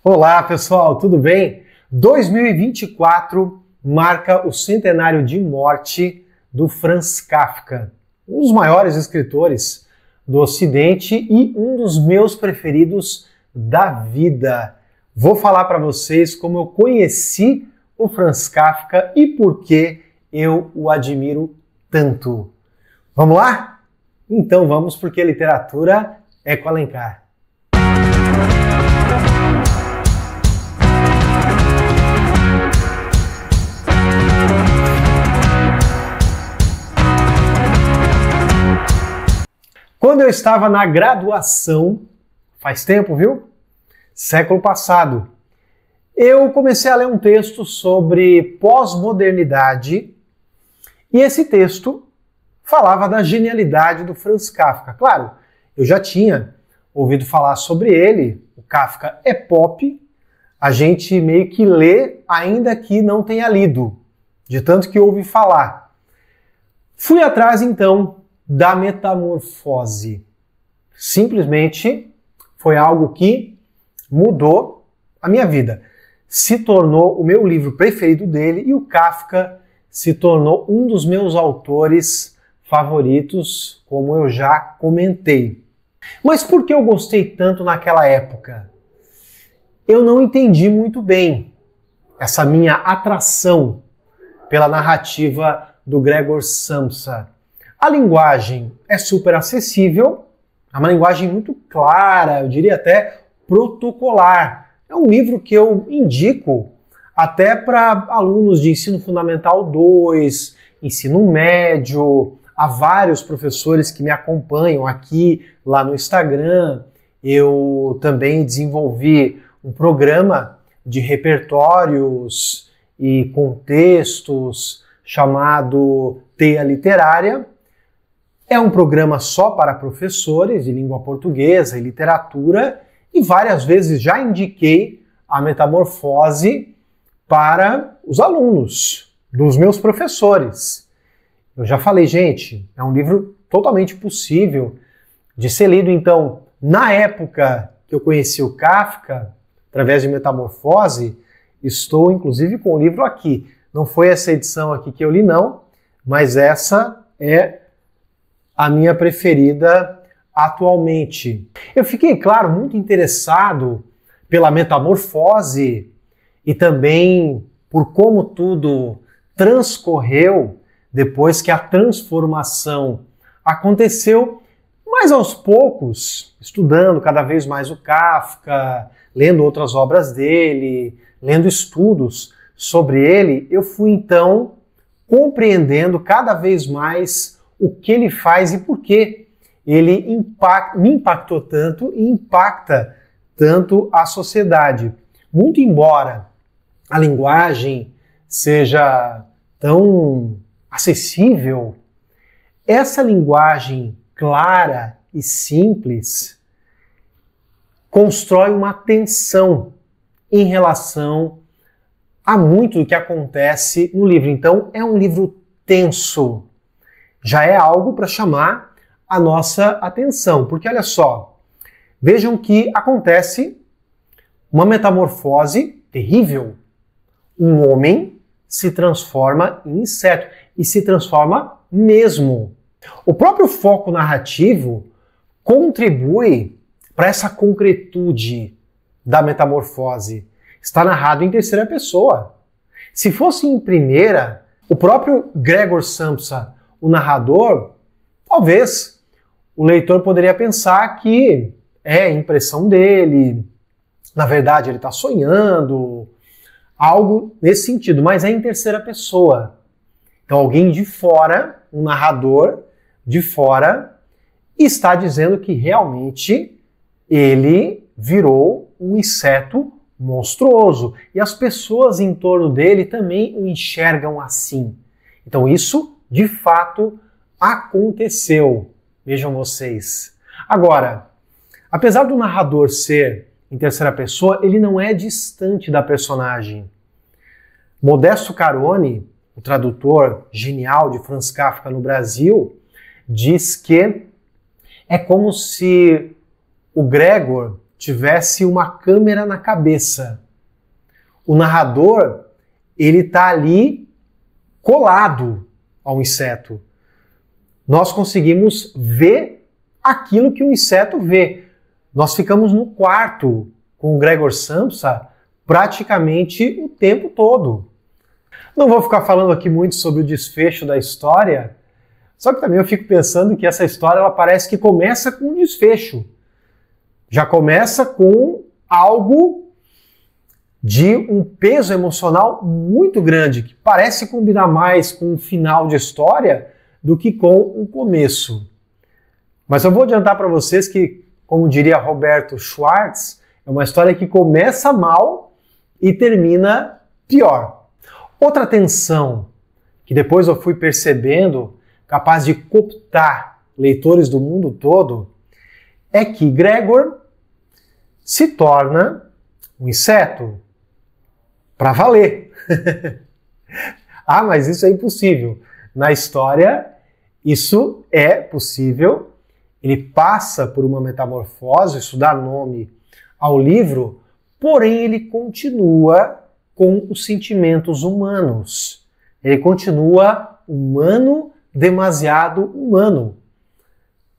Olá pessoal, tudo bem? 2024 marca o centenário de morte do Franz Kafka, um dos maiores escritores do Ocidente e um dos meus preferidos da vida. Vou falar para vocês como eu conheci o Franz Kafka e por que eu o admiro tanto. Vamos lá? Então vamos, porque literatura é com Alencar. Quando eu estava na graduação, faz tempo, viu? Século passado, eu comecei a ler um texto sobre pós-modernidade e esse texto falava da genialidade do Franz Kafka. Claro, eu já tinha ouvido falar sobre ele, o Kafka é pop, a gente meio que lê ainda que não tenha lido, de tanto que ouve falar. Fui atrás então da Metamorfose. Simplesmente foi algo que mudou a minha vida. Se tornou o meu livro preferido dele e o Kafka se tornou um dos meus autores favoritos, como eu já comentei. Mas por que eu gostei tanto naquela época? Eu não entendi muito bem essa minha atração pela narrativa do Gregor Samsa. A linguagem é super acessível, é uma linguagem muito clara, eu diria até protocolar. É um livro que eu indico até para alunos de ensino fundamental 2, ensino médio, há vários professores que me acompanham aqui, lá no Instagram. Eu também desenvolvi um programa de repertórios e contextos chamado Teia Literária. É um programa só para professores de língua portuguesa e literatura e várias vezes já indiquei a Metamorfose para os alunos dos meus professores. Eu já falei, gente, é um livro totalmente possível de ser lido. Então, na época que eu conheci o Kafka, através de Metamorfose, estou inclusive com o livro aqui. Não foi essa edição aqui que eu li não, mas essa é a minha preferida atualmente. Eu fiquei, claro, muito interessado pela Metamorfose e também por como tudo transcorreu depois que a transformação aconteceu, mas aos poucos, estudando cada vez mais o Kafka, lendo outras obras dele, lendo estudos sobre ele, eu fui então compreendendo cada vez mais o que ele faz e por que ele me impactou tanto e impacta tanto a sociedade. Muito embora a linguagem seja tão acessível, essa linguagem clara e simples constrói uma tensão em relação a muito do que acontece no livro. Então, é um livro tenso. Já é algo para chamar a nossa atenção, porque olha só, vejam que acontece uma metamorfose terrível. Um homem se transforma em inseto, e se transforma mesmo. O próprio foco narrativo contribui para essa concretude da metamorfose. Está narrado em terceira pessoa. Se fosse em primeira, o próprio Gregor Samsa, o narrador, talvez o leitor poderia pensar que é impressão dele, na verdade ele está sonhando, algo nesse sentido, mas é em terceira pessoa. Então alguém de fora, um narrador de fora, está dizendo que realmente ele virou um inseto monstruoso e as pessoas em torno dele também o enxergam assim. Então isso de fato aconteceu, vejam vocês. Agora, apesar do narrador ser em terceira pessoa, ele não é distante da personagem. Modesto Caroni, o tradutor genial de Franz Kafka no Brasil, diz que é como se o Gregor tivesse uma câmera na cabeça. O narrador, ele está ali colado ao inseto. Nós conseguimos ver aquilo que o inseto vê. Nós ficamos no quarto com o Gregor Samsa praticamente o tempo todo. Não vou ficar falando aqui muito sobre o desfecho da história, só que também eu fico pensando que essa história ela parece que começa com um desfecho. Já começa com algo de um peso emocional muito grande, que parece combinar mais com um final de história do que com um começo. Mas eu vou adiantar para vocês que, como diria Roberto Schwartz, é uma história que começa mal e termina pior. Outra tensão que depois eu fui percebendo, capaz de cooptar leitores do mundo todo, é que Gregor se torna um inseto para valer. Ah, mas isso é impossível. Na história, isso é possível. Ele passa por uma metamorfose, isso dá nome ao livro, porém ele continua com os sentimentos humanos. Ele continua humano, demasiado humano.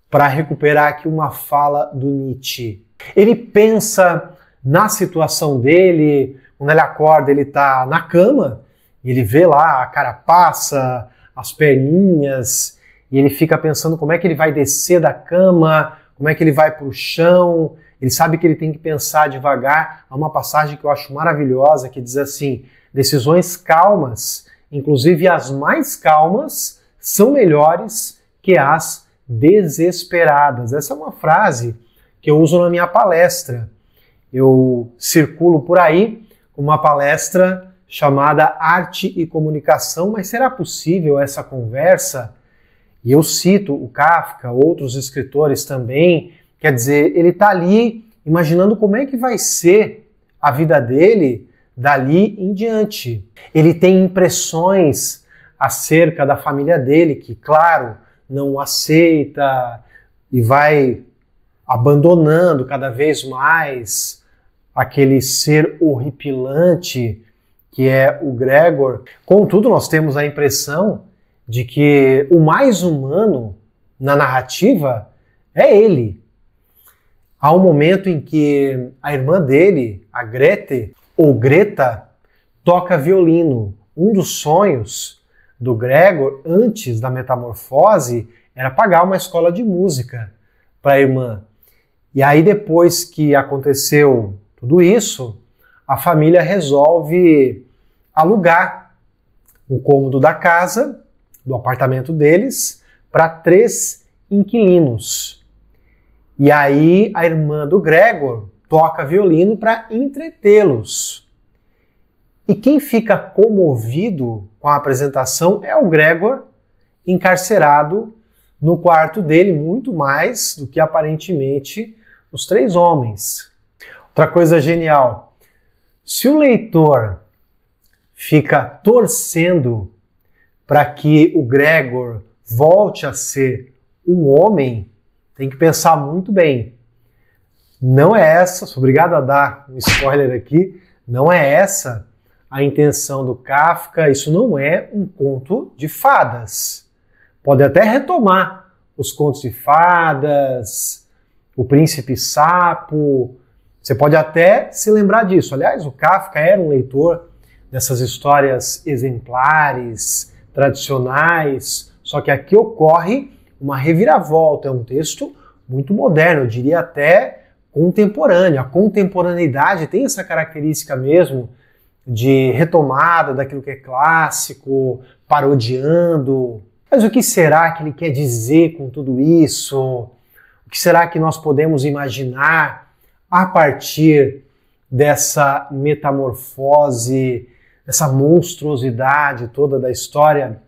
Para recuperar aqui uma fala do Nietzsche. Ele pensa na situação dele, quando ele acorda, ele está na cama, e ele vê lá a carapaça, as perninhas, e ele fica pensando como é que ele vai descer da cama, como é que ele vai para o chão. Ele sabe que ele tem que pensar devagar. Há uma passagem que eu acho maravilhosa que diz assim: decisões calmas, inclusive as mais calmas, são melhores que as desesperadas. Essa é uma frase que eu uso na minha palestra. Eu circulo por aí com uma palestra chamada Arte e Comunicação, mas será possível essa conversa? E eu cito o Kafka, outros escritores também. Quer dizer, ele está ali imaginando como é que vai ser a vida dele dali em diante. Ele tem impressões acerca da família dele, que, claro, não o aceita e vai abandonando cada vez mais aquele ser horripilante que é o Gregor. Contudo, nós temos a impressão de que o mais humano na narrativa é ele. Há um momento em que a irmã dele, a Grete, ou Greta, toca violino. Um dos sonhos do Gregor, antes da metamorfose, era pagar uma escola de música para a irmã. E aí, depois que aconteceu tudo isso, a família resolve alugar um cômodo da casa, do apartamento deles, para 3 inquilinos. E aí a irmã do Gregor toca violino para entretê-los. E quem fica comovido com a apresentação é o Gregor, encarcerado no quarto dele, muito mais do que aparentemente os 3 homens. Outra coisa genial, se o leitor fica torcendo para que o Gregor volte a ser um homem, tem que pensar muito bem. Não é essa, sou obrigado a dar um spoiler aqui, não é essa a intenção do Kafka, isso não é um conto de fadas. Pode até retomar os contos de fadas, o Príncipe Sapo, você pode até se lembrar disso. Aliás, o Kafka era um leitor dessas histórias exemplares, tradicionais, só que aqui ocorre uma reviravolta, é um texto muito moderno, eu diria até contemporâneo. A contemporaneidade tem essa característica mesmo de retomada daquilo que é clássico, parodiando. Mas o que será que ele quer dizer com tudo isso? O que será que nós podemos imaginar a partir dessa metamorfose, dessa monstruosidade toda da história?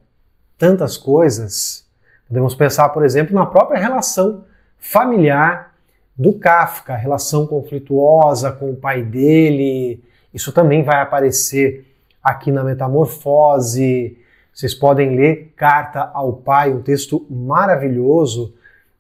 Tantas coisas. Podemos pensar, por exemplo, na própria relação familiar do Kafka, a relação conflituosa com o pai dele. Isso também vai aparecer aqui na Metamorfose. Vocês podem ler Carta ao Pai, um texto maravilhoso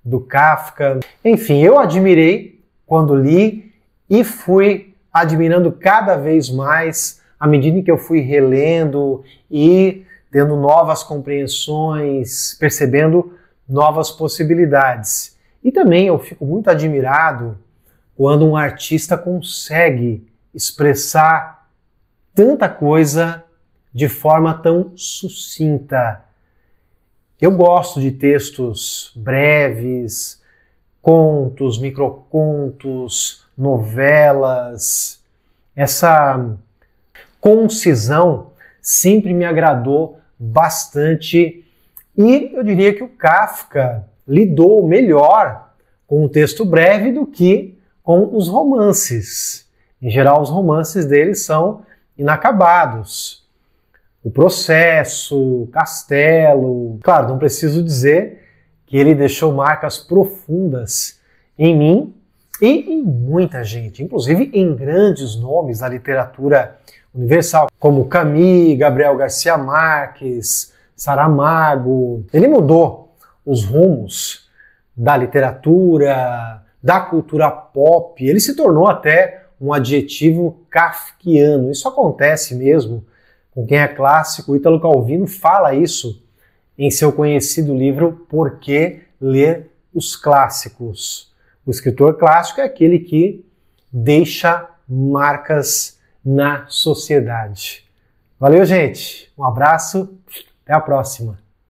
do Kafka. Enfim, eu admirei quando li e fui admirando cada vez mais à medida que eu fui relendo e tendo novas compreensões, percebendo novas possibilidades. E também eu fico muito admirado quando um artista consegue expressar tanta coisa de forma tão sucinta. Eu gosto de textos breves, contos, microcontos, novelas. Essa concisão sempre me agradou bastante e eu diria que o Kafka lidou melhor com o texto breve do que com os romances. Em geral, os romances dele são inacabados. O Processo, o Castelo... Claro, não preciso dizer que ele deixou marcas profundas em mim e em muita gente, inclusive em grandes nomes da literatura universal, como Camus, Gabriel Garcia Marques, Saramago. Ele mudou os rumos da literatura, da cultura pop. Ele se tornou até um adjetivo kafkiano. Isso acontece mesmo com quem é clássico. O Ítalo Calvino fala isso em seu conhecido livro Por que Ler os Clássicos. O escritor clássico é aquele que deixa marcas na sociedade. Valeu, gente. Um abraço. Até a próxima.